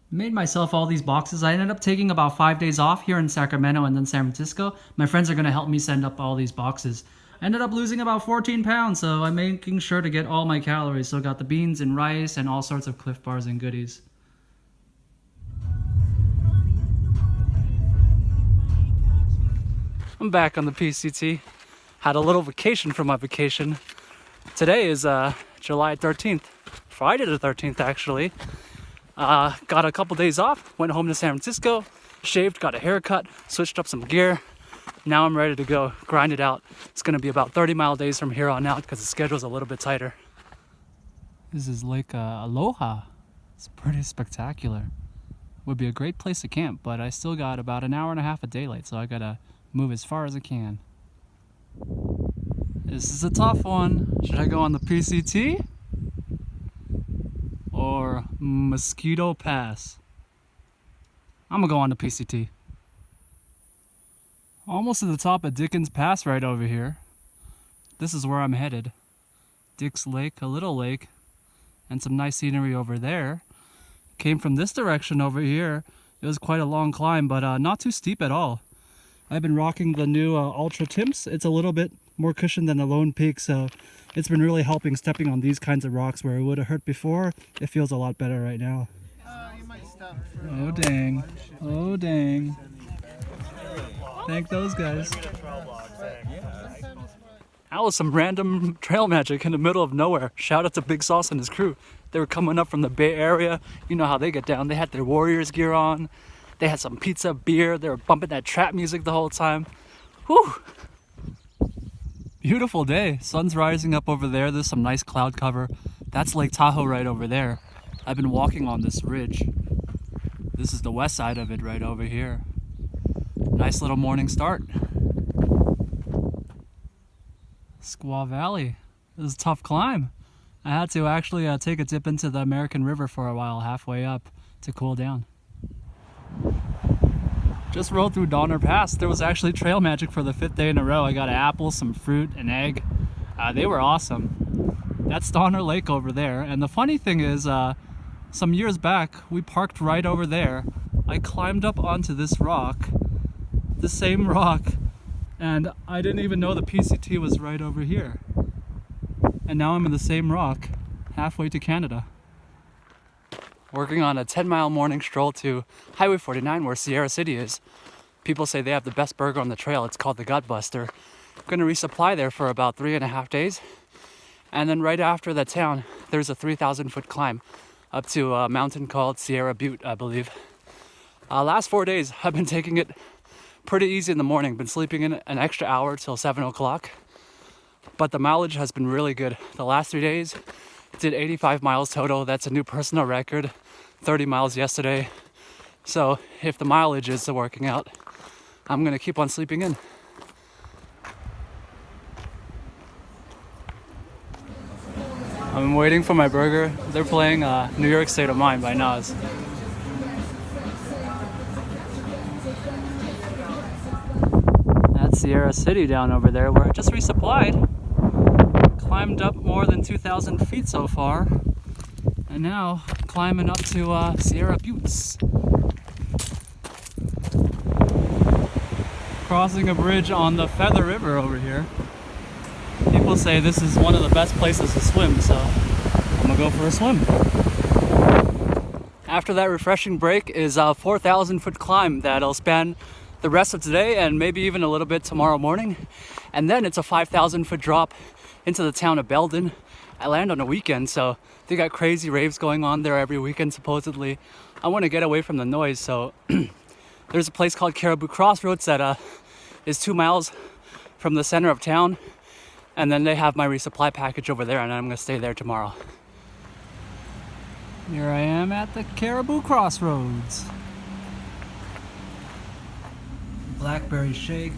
Made myself all these boxes. I ended up taking about 5 days off here in Sacramento and then San Francisco. My friends are going to help me send up all these boxes. I ended up losing about 14 pounds, so I'm making sure to get all my calories. So got the beans and rice and all sorts of Cliff Bars and goodies. I'm back on the PCT. Had a little vacation from my vacation. Today is July 13th. Friday the 13th, actually. Got a couple days off, went home to San Francisco, shaved, got a haircut, switched up some gear. Now I'm ready to go, grind it out. It's gonna be about 30-mile days from here on out because the schedule's a little bit tighter. This is Lake Aloha. It's pretty spectacular. Would be a great place to camp, but I still got about an hour and a half of daylight, so I gotta move as far as I can. This is a tough one. Should I go on the PCT? Or Mosquito Pass? I'm gonna go on the PCT. Almost to the top of Dickens Pass right over here. This is where I'm headed. Dick's Lake, a little lake, and some nice scenery over there. Came from this direction over here. It was quite a long climb, but not too steep at all. I've been rocking the new Ultra Timps. It's a little bit more cushioned than the Lone Peak, so it's been really helping stepping on these kinds of rocks where it would have hurt before. It feels a lot better right now. Oh dang. Oh dang. Thank those guys. That was some random trail magic in the middle of nowhere. Shout out to Big Sauce and his crew. They were coming up from the Bay Area. You know how they get down. They had their Warriors gear on. They had some pizza, beer. They were bumping that trap music the whole time. Whew. Beautiful day. Sun's rising up over there. There's some nice cloud cover. That's Lake Tahoe right over there. I've been walking on this ridge. This is the west side of it right over here. Nice little morning start. Squaw Valley. This is a tough climb. I had to actually take a dip into the American River for a while halfway up to cool down. Just rode through Donner Pass. There was actually trail magic for the 5th day in a row. I got an apple, some fruit, an egg. They were awesome. That's Donner Lake over there. And the funny thing is, some years back, we parked right over there. I climbed up onto this rock, the same rock, and I didn't even know the PCT was right over here. And now I'm in the same rock, halfway to Canada. Working on a 10-mile morning stroll to Highway 49 where Sierra City is. People say they have the best burger on the trail. It's called the Gutbuster. Going to resupply there for about 3.5 days. And then right after that town, there's a 3,000-foot climb up to a mountain called Sierra Butte, I believe. Last 4 days, I've been taking it pretty easy in the morning. Been sleeping in an extra hour till 7 o'clock. But the mileage has been really good. The last 3 days, did 85 miles total. That's a new personal record. 30 miles yesterday. So if the mileage is working out, I'm gonna keep on sleeping in. I'm waiting for my burger. They're playing New York State of Mind by Nas. That's Sierra City down over there where I just resupplied. Climbed up more than 2,000 feet so far, and now climbing up to Sierra Buttes. Crossing a bridge on the Feather River over here. People say this is one of the best places to swim, so I'm gonna go for a swim. After that refreshing break is a 4,000-foot climb that'll span the rest of today and maybe even a little bit tomorrow morning. And then it's a 5,000-foot drop into the town of Belden. I land on a weekend, so they got crazy raves going on there every weekend supposedly. I want to get away from the noise, so there's a place called Caribou Crossroads that is 2 miles from the center of town, and then they have my resupply package over there, and I'm going to stay there tomorrow. Here I am at the Caribou Crossroads. Blackberry shake.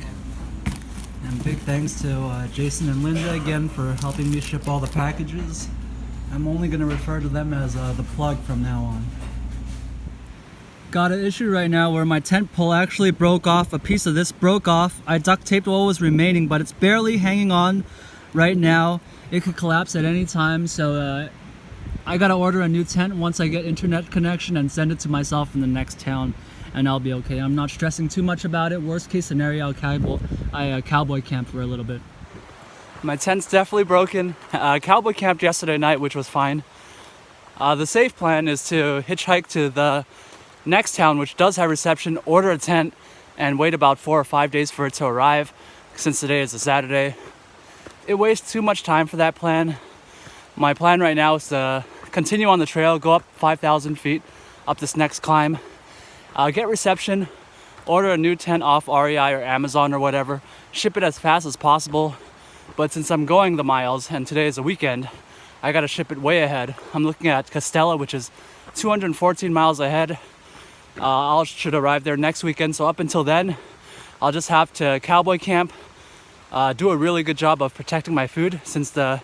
And big thanks to Jason and Linda again for helping me ship all the packages. I'm only going to refer to them as the plug from now on. Got an issue right now where my tent pole actually broke off. A piece of this broke off. I duct taped what was remaining, but it's barely hanging on right now. It could collapse at any time, so I gotta order a new tent once I get internet connection and send it to myself in the next town, and I'll be okay. I'm not stressing too much about it. Worst case scenario, I cowboy camp for a little bit. My tent's definitely broken. Cowboy camped yesterday night, which was fine. The safe plan is to hitchhike to the next town, which does have reception, order a tent, and wait about 4 or 5 days for it to arrive, since today is a Saturday. It wastes too much time for that plan. My plan right now is to continue on the trail, go up 5,000 feet up this next climb, get reception, order a new tent off REI or Amazon or whatever, ship it as fast as possible. But since I'm going the miles and today is a weekend, I gotta ship it way ahead. I'm looking at Castella, which is 214 miles ahead. I should arrive there next weekend, so up until then, I'll just have to cowboy camp, do a really good job of protecting my food, since the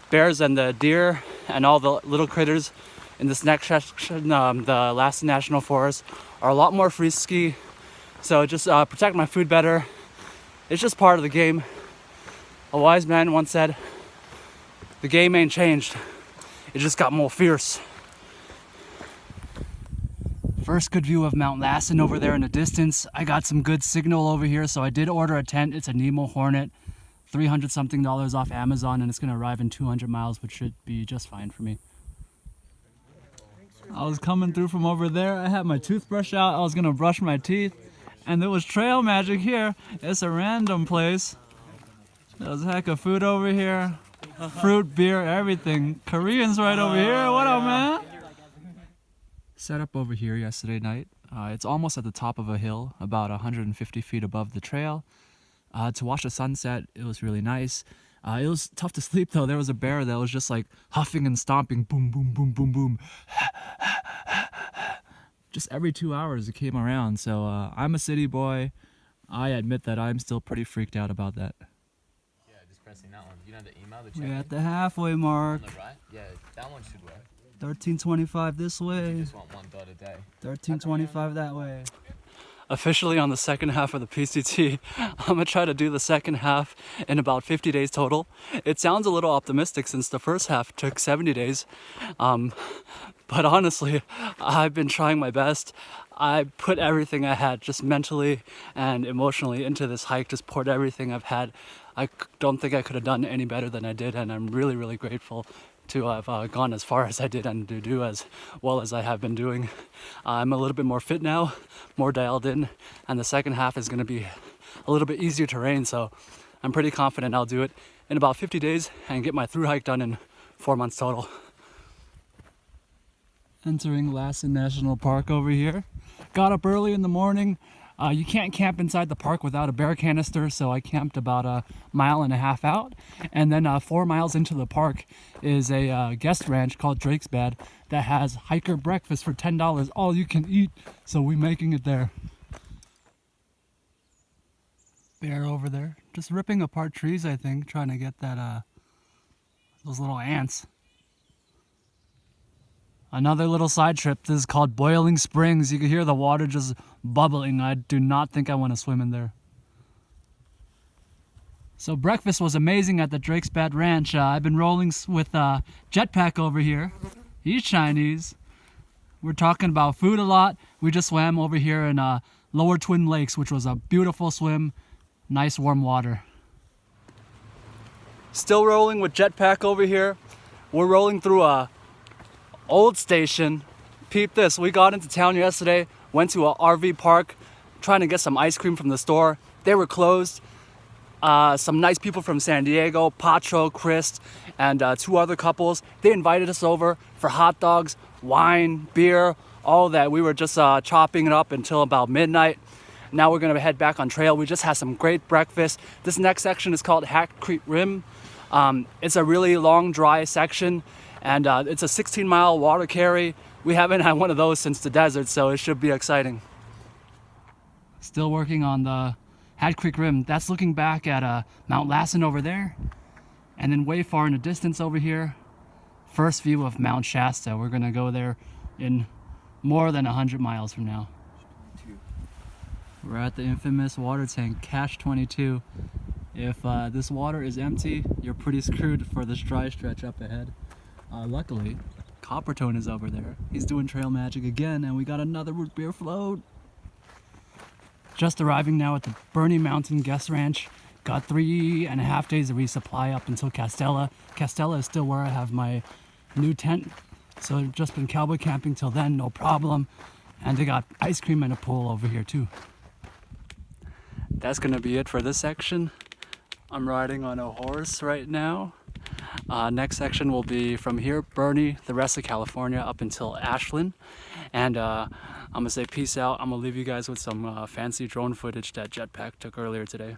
bears and the deer and all the little critters in this next section, the Alaska National Forest, are a lot more frisky. So just protect my food better. It's just part of the game. A wise man once said, "The game ain't changed. It just got more fierce." First good view of Mount Lassen over there in the distance. I got some good signal over here, so I did order a tent. It's a Nemo Hornet, $300 something off Amazon, and it's gonna arrive in 200 miles, which should be just fine for me. I was coming through from over there. I had my toothbrush out. I was gonna brush my teeth, and there was trail magic here. It's a random place. There's a heck of food over here. Fruit, beer, everything. Koreans right over here. What up, man? Set up over here yesterday night. It's almost at the top of a hill, about 150 feet above the trail. To watch the sunset, it was really nice. It was tough to sleep though. There was a bear that was just like huffing and stomping, boom, boom, boom, boom, boom. Just every 2 hours it came around. So I'm a city boy. I admit that I'm still pretty freaked out about that. Yeah, just pressing that one. You know the email, the We're at the halfway mark. on the right? Yeah, that one should work. 1325 this way. You just want one dot a day. 1325 that way. Officially on the second half of the PCT. I'm gonna try to do the second half in about 50 days total. It sounds a little optimistic since the first half took 70 days. But honestly, I've been trying my best. I put everything I had, just mentally and emotionally, into this hike, just poured everything I've had. I don't think I could have done any better than I did, and I'm really, really grateful to have gone as far as I did and to do as well as I have been doing. I'm a little bit more fit now, more dialed in, and the second half is going to be a little bit easier terrain, so I'm pretty confident I'll do it in about 50 days and get my through hike done in 4 months total. Entering Lassen National Park over here. Got up early in the morning. You can't camp inside the park without a bear canister, so I camped about 1.5 miles out. And then 4 miles into the park is a guest ranch called Drake's Bed that has hiker breakfast for $10, all you can eat. So we're making it there. Bear over there, just ripping apart trees, I think, trying to get that those little ants. Another little side trip. This is called Boiling Springs. You can hear the water just bubbling. I do not think I want to swim in there. So breakfast was amazing at the Drake's Bed Ranch. I've been rolling with Jetpack over here. He's Chinese. We're talking about food a lot. We just swam over here in Lower Twin Lakes, which was a beautiful swim. Nice warm water. Still rolling with Jetpack over here. We're rolling through a old station. Peep this, we got into town yesterday, went to a RV park, trying to get some ice cream from the store. They were closed. Some nice people from San Diego, Patro, Chris, and 2 other couples, they invited us over for hot dogs, wine, beer, all that. We were just chopping it up until about midnight. Now we're gonna head back on trail. We just had some great breakfast. This next section is called Hat Creek Rim. It's a really long, dry section, and it's a 16-mile water carry. We haven't had one of those since the desert, so it should be exciting. Still working on the Hat Creek Rim. That's looking back at Mount Lassen over there, and then way far in the distance over here, first view of Mount Shasta. We're gonna go there in more than 100 miles from now. We're at the infamous water tank, Cache 22. If this water is empty, you're pretty screwed for this dry stretch up ahead. Luckily, Coppertone is over there. He's doing trail magic again, and we got another root beer float. Just arriving now at the Burney Mountain Guest Ranch. Got 3.5 days of resupply up until Castella. Castella is still where I have my new tent. So I've just been cowboy camping till then, no problem. And they got ice cream and a pool over here too. That's gonna be it for this section. I'm riding on a horse right now. Next section will be from here, Burney, the rest of California up until Ashland. And I'm gonna say peace out. I'm gonna leave you guys with some fancy drone footage that Jetpack took earlier today.